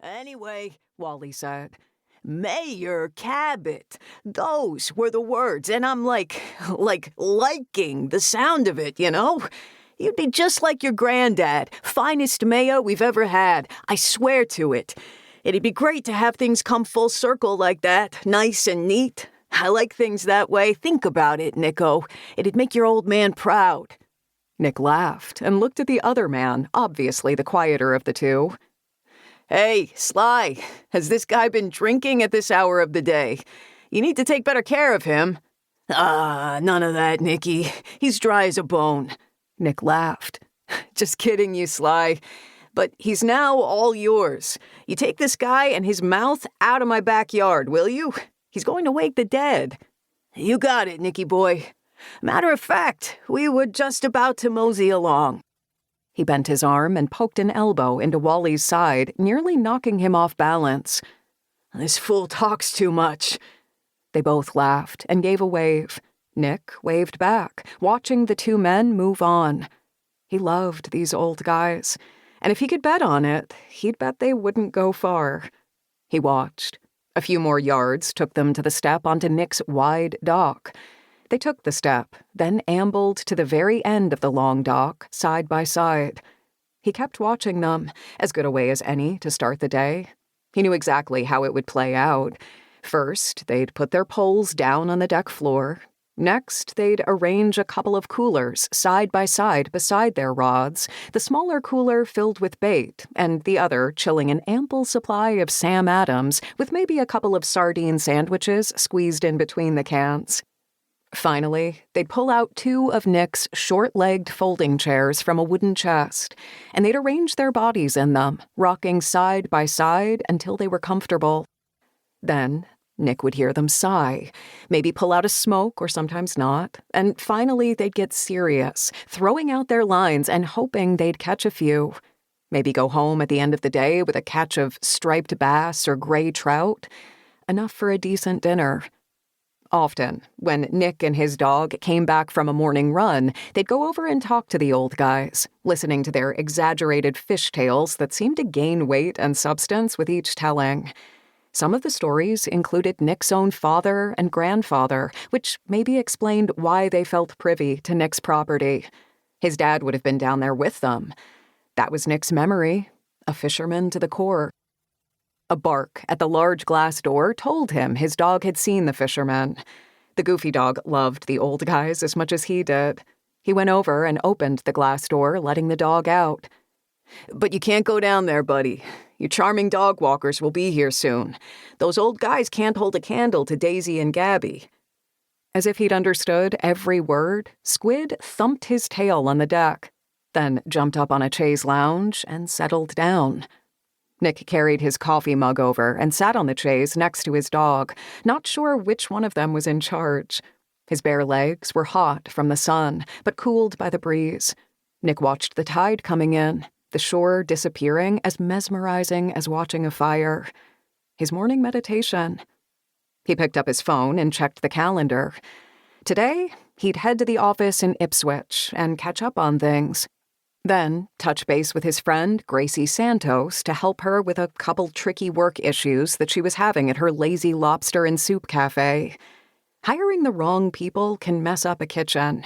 Anyway, Wally said, Mayor Cabot. Those were the words, and I'm liking the sound of it, you know? You'd be just like your granddad, finest mayor we've ever had, I swear to it. It'd be great to have things come full circle like that, nice and neat. I like things that way. Think about it, Nico. It'd make your old man proud. Nick laughed and looked at the other man, obviously the quieter of the two. Hey, Sly, has this guy been drinking at this hour of the day? You need to take better care of him. None of that, Nicky. He's dry as a bone. Nick laughed. Just kidding you, Sly. But he's now all yours. You take this guy and his mouth out of my backyard, will you? He's going to wake the dead. You got it, Nicky boy. Matter of fact, we were just about to mosey along. He bent his arm and poked an elbow into Wally's side, nearly knocking him off balance. This fool talks too much. They both laughed and gave a wave. Nick waved back, watching the two men move on. He loved these old guys, and if he could bet on it, he'd bet they wouldn't go far. He watched. A few more yards took them to the step onto Nick's wide dock. They took the step, then ambled to the very end of the long dock, side by side. He kept watching them, as good a way as any to start the day. He knew exactly how it would play out. First, they'd put their poles down on the deck floor. Next, they'd arrange a couple of coolers side by side beside their rods, the smaller cooler filled with bait, and the other chilling an ample supply of Sam Adams with maybe a couple of sardine sandwiches squeezed in between the cans. Finally, they'd pull out two of Nick's short-legged folding chairs from a wooden chest, and they'd arrange their bodies in them, rocking side by side until they were comfortable. Then, Nick would hear them sigh, maybe pull out a smoke or sometimes not, and finally they'd get serious, throwing out their lines and hoping they'd catch a few. Maybe go home at the end of the day with a catch of striped bass or gray trout. Enough for a decent dinner. Often, when Nick and his dog came back from a morning run, they'd go over and talk to the old guys, listening to their exaggerated fish tales that seemed to gain weight and substance with each telling. Some of the stories included Nick's own father and grandfather, which maybe explained why they felt privy to Nick's property. His dad would have been down there with them. That was Nick's memory, a fisherman to the core. A bark at the large glass door told him his dog had seen the fisherman. The goofy dog loved the old guys as much as he did. He went over and opened the glass door, letting the dog out. But you can't go down there, buddy. Your charming dog walkers will be here soon. Those old guys can't hold a candle to Daisy and Gabby. As if he'd understood every word, Squid thumped his tail on the deck, then jumped up on a chaise lounge and settled down. Nick carried his coffee mug over and sat on the chaise next to his dog, not sure which one of them was in charge. His bare legs were hot from the sun, but cooled by the breeze. Nick watched the tide coming in, the shore disappearing as mesmerizing as watching a fire. His morning meditation. He picked up his phone and checked the calendar. Today, he'd head to the office in Ipswich and catch up on things. Then touch base with his friend, Gracie Santos, to help her with a couple tricky work issues that she was having at her lazy lobster and soup cafe. Hiring the wrong people can mess up a kitchen.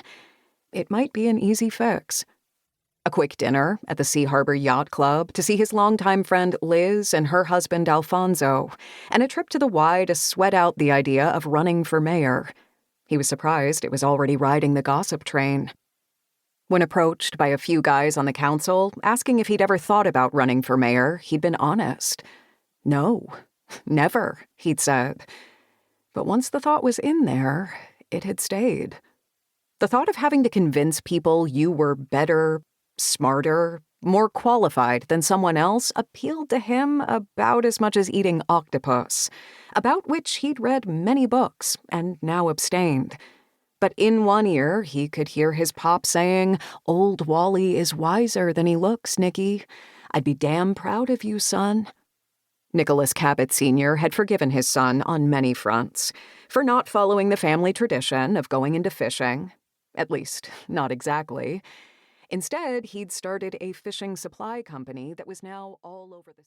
It might be an easy fix. A quick dinner at the Sea Harbor Yacht Club to see his longtime friend Liz and her husband Alfonso, and a trip to the Y to sweat out the idea of running for mayor. He was surprised it was already riding the gossip train. When approached by a few guys on the council asking if he'd ever thought about running for mayor, he'd been honest. No, never, he'd said. But once the thought was in there, it had stayed. The thought of having to convince people you were better, smarter, more qualified than someone else appealed to him about as much as eating octopus, about which he'd read many books and now abstained. But in one ear, he could hear his pop saying, "Old Wally is wiser than he looks, Nicky. I'd be damn proud of you, son." Nicholas Cabot Sr. had forgiven his son on many fronts for not following the family tradition of going into fishing. At least, not exactly. Instead, he'd started a fishing supply company that was now all over the